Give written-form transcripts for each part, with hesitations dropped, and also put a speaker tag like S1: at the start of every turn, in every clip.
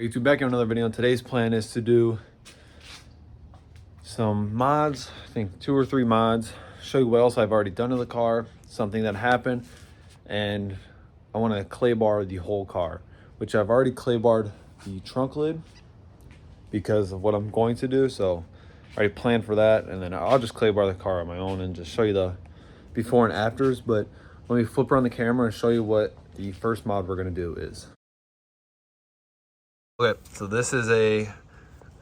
S1: YouTube, back in another video. Today's plan is to do some mods, I think 2 or 3 mods, show you what else I've already done to the car, something that happened, and I want to clay bar the whole car, which I've already clay barred the trunk lid because of what I'm going to do. So I already planned for that, and then I'll just clay bar the car on my own and just show you the before and afters. But let me flip around the camera and show you what the first mod we're going to do is. Okay, so this is a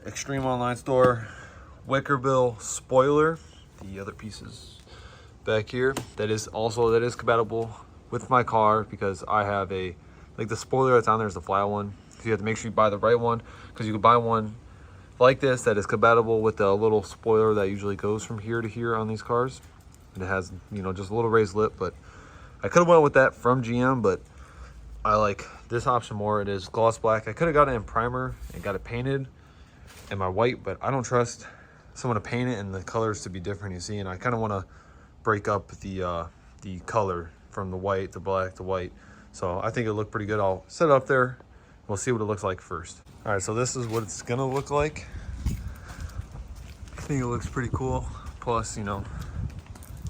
S1: Extreme Online Store Wickerbill spoiler. The other pieces back here that is compatible with my car, because I have a, like, the spoiler that's on there is the flat one. So you have to make sure you buy the right one, because you can buy one like this that is compatible with the little spoiler that usually goes from here to here on these cars, and it has, you know, just a little raised lip. But I could have went with that from GM, but I like this option more. It is gloss black. I could have got it in primer and got it painted in my white, but I don't trust someone to paint it and the colors to be different, you see, and I kind of want to break up the color from the white to black to white. So I think it'll look pretty good. I'll set it up there. We'll see what it looks like first. All right, so this is what it's gonna look like. I think it looks pretty cool. Plus, you know,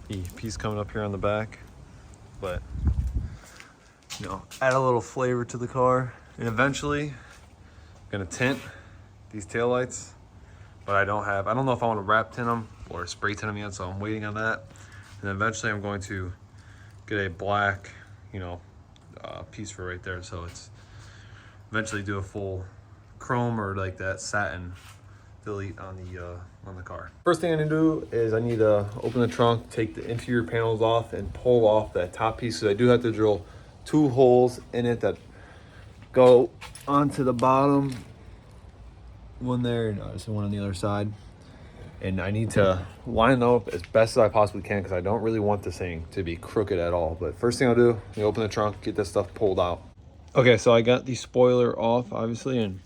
S1: the piece coming up here on the back, but you know, add a little flavor to the car. And eventually I'm gonna tint these taillights, but I don't know if I want to wrap tint them or spray tint them yet, so I'm waiting on that. And eventually I'm going to get a black, you know, piece for right there, so it's eventually do a full chrome or like that satin delete on the car. First thing I need to do is I need to open the trunk, take the interior panels off, and pull off that top piece. So I do have to drill 2 holes in it that go onto the bottom. One there, and there's one on the other side. And I need to line them up as best as I possibly can, because I don't really want this thing to be crooked at all. But first thing I'll do, we open the trunk, get this stuff pulled out. Okay, so I got the spoiler off, obviously, and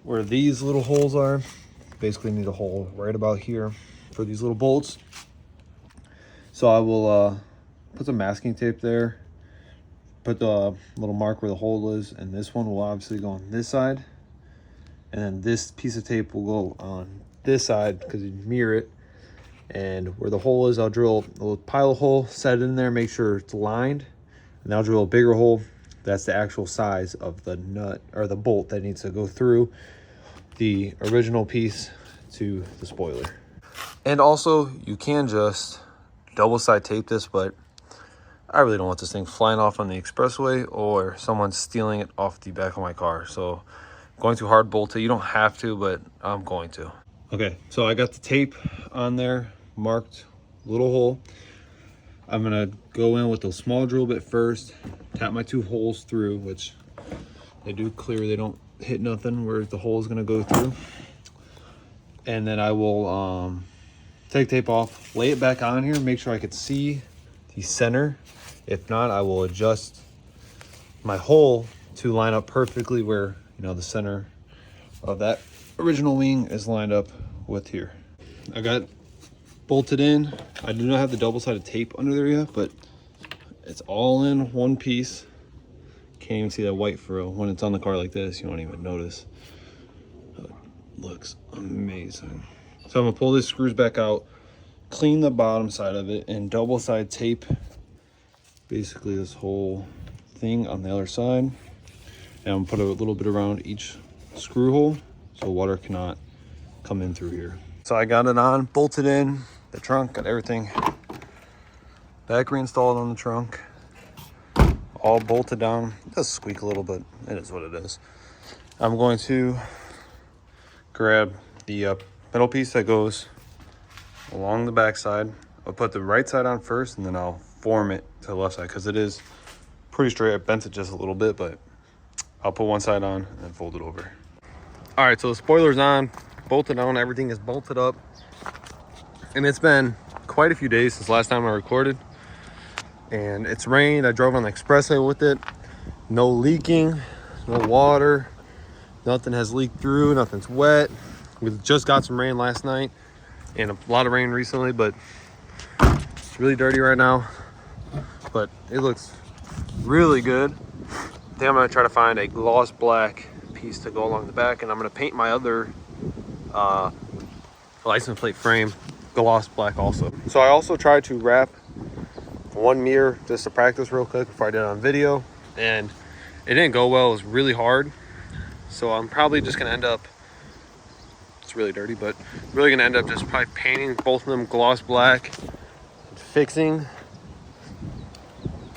S1: where these little holes are, basically need a hole right about here for these little bolts. So I will put some masking tape there, put the little mark where the hole is, and this one will obviously go on this side, and then this piece of tape will go on this side because you mirror it. And where the hole is, I'll drill a little pilot hole, set it in there, make sure it's lined, and I'll drill a bigger hole. That's the actual size of the nut or the bolt that needs to go through the original piece to the spoiler. And also, you can just double side tape this, but I really don't want this thing flying off on the expressway or someone stealing it off the back of my car. So going to hard bolt it. You don't have to, but I'm going to. Okay, so I got the tape on there, marked little hole. I'm gonna go in with a small drill bit first, tap my 2 holes through, which they do clear, they don't hit nothing where the hole is gonna go through. And then I will take tape off, lay it back on here, make sure I could see the center. If not, I will adjust my hole to line up perfectly where, you know, the center of that original wing is lined up with here. I got bolted in. I do not have the double-sided tape under there yet, but it's all in one piece. Can't even see that white frill. When it's on the car like this, you won't even notice. It looks amazing. So I'm gonna pull these screws back out, clean the bottom side of it, and double-side tape basically this whole thing on the other side. And I'm gonna put a little bit around each screw hole so water cannot come in through here. So I got it on, bolted in the trunk, got everything back reinstalled on the trunk, all bolted down. It does squeak a little, but it is what it is. I'm going to grab the metal piece that goes along the back side. I'll put the right side on first, and then I'll form it to the left side because it is pretty straight. I bent it just a little bit, but I'll put one side on and then fold it over. All right, so the spoiler's on, bolted on, everything is bolted up. And it's been quite a few days since last time I recorded. And it's rained. I drove on the expressway with it. No leaking, no water. Nothing has leaked through, nothing's wet. We just got some rain last night and a lot of rain recently, but it's really dirty right now. But it looks really good. I think I'm gonna try to find a gloss black piece to go along the back, and I'm gonna paint my other license plate frame gloss black also. So I also tried to wrap one mirror just to practice real quick before I did it on video, and it didn't go well. It was really hard. So I'm probably just gonna end up, it's really dirty, but really gonna end up just probably painting both of them gloss black and fixing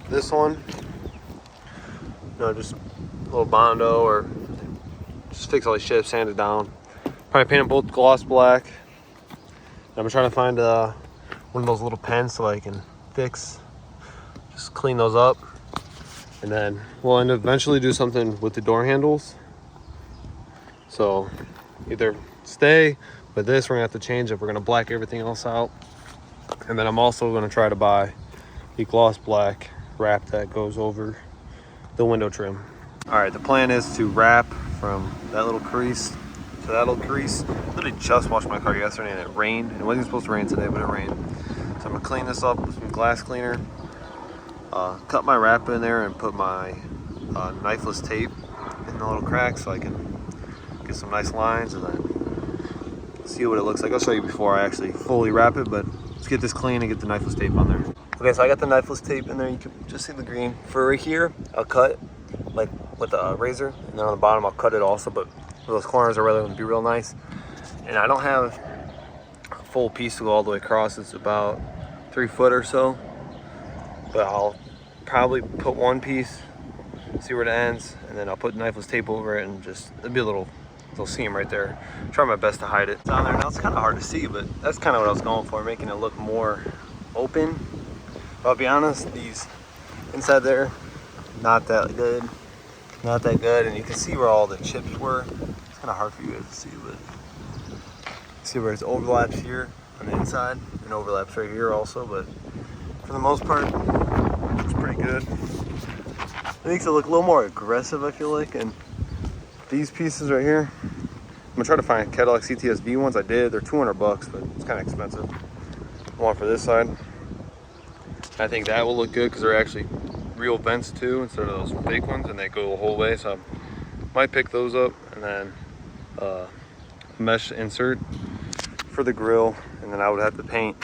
S1: this one. No, just a little Bondo, or just fix all these shit, sand it down. Probably paint them both gloss black. I'm trying to find one of those little pens so I can fix, just clean those up. And then we'll end up eventually do something with the door handles. So either stay with this, we're gonna have to change it. We're gonna black everything else out. And then I'm also gonna try to buy the gloss black wrap that goes over the window trim. All right, the plan is to wrap from that little crease to that little crease. I literally just washed my car yesterday and it rained. And it wasn't supposed to rain today, but it rained. So I'm gonna clean this up with some glass cleaner, cut my wrap in there and put my knifeless tape in the little cracks so I can get some nice lines and then see what it looks like. I'll show you before I actually fully wrap it, but let's get this clean and get the knifeless tape on there. Okay, so I got the knifeless tape in there. You can just see the green. For right here, I'll cut like with a razor, and then on the bottom I'll cut it also, but those corners are really going to be real nice. And I don't have a full piece to go all the way across. It's about 3 foot or so, but I'll probably put one piece, see where it ends, and then I'll put knifeless tape over it, and just, it'll be a little seam right there. Try my best to hide it. It's on there now. It's kind of hard to see, but that's kind of what I was going for, making it look more open. But I'll be honest, these inside there, not that good. Not that good, and you can see where all the chips were. It's kind of hard for you guys to see, but see where it overlaps here on the inside and overlaps right here also. But for the most part, it's pretty good. It makes it look a little more aggressive, I feel like. And these pieces right here, I'm gonna try to find Cadillac CTSV ones. I did. They're 200 bucks, but it's kind of expensive. One for this side. I think that will look good because they're actually real vents too, instead of those fake ones, and they go the whole way. So I might pick those up, and then mesh insert for the grill, and then I would have to paint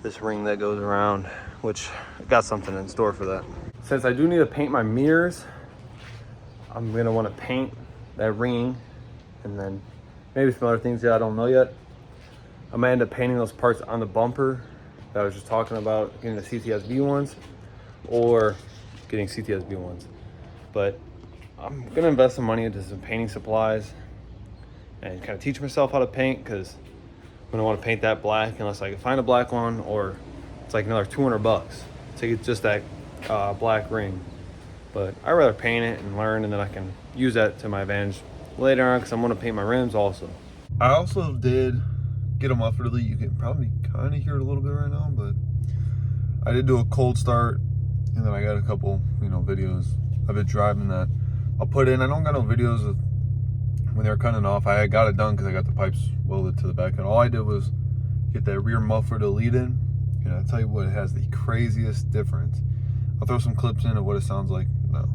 S1: this ring that goes around, which I got something in store for that. Since I do need to paint my mirrors, I'm gonna want to paint that ring, and then maybe some other things that I don't know yet. I might end up painting those parts on the bumper that I was just talking about, getting the CTSV ones, or getting CTSV ones. But I'm gonna invest some money into some painting supplies and kind of teach myself how to paint, because I'm gonna want to paint that black unless I can find a black one, or it's like another 200 bucks to get just that black ring. But I'd rather paint it and learn, and then I can use that to my advantage later on, because I'm gonna paint my rims also. I also did get a muffler delete. You can probably kind of hear it a little bit right now, but I did do a cold start, and then I got a couple, videos of it driving that I'll put in. I don't got no videos of when they're cutting off. I got it done because I got the pipes welded to the back, and all I did was get that rear muffler delete in, and I'll tell you what, it has the craziest difference. I'll throw some clips in of what it sounds like now.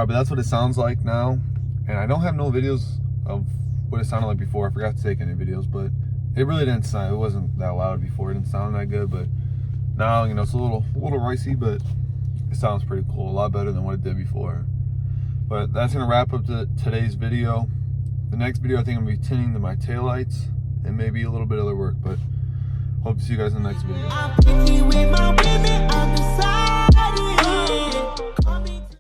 S1: But that's what it sounds like now, and I don't have no videos of what it sounded like before. I forgot to take any videos, but it really didn't sound, it wasn't that loud before. It didn't sound that good, but now, it's a little ricey, but it sounds pretty cool, a lot better than what it did before. But that's gonna wrap up today's video. The next video, I think I'm gonna be tinting my taillights and maybe a little bit of other work, but hope to see you guys in the next video.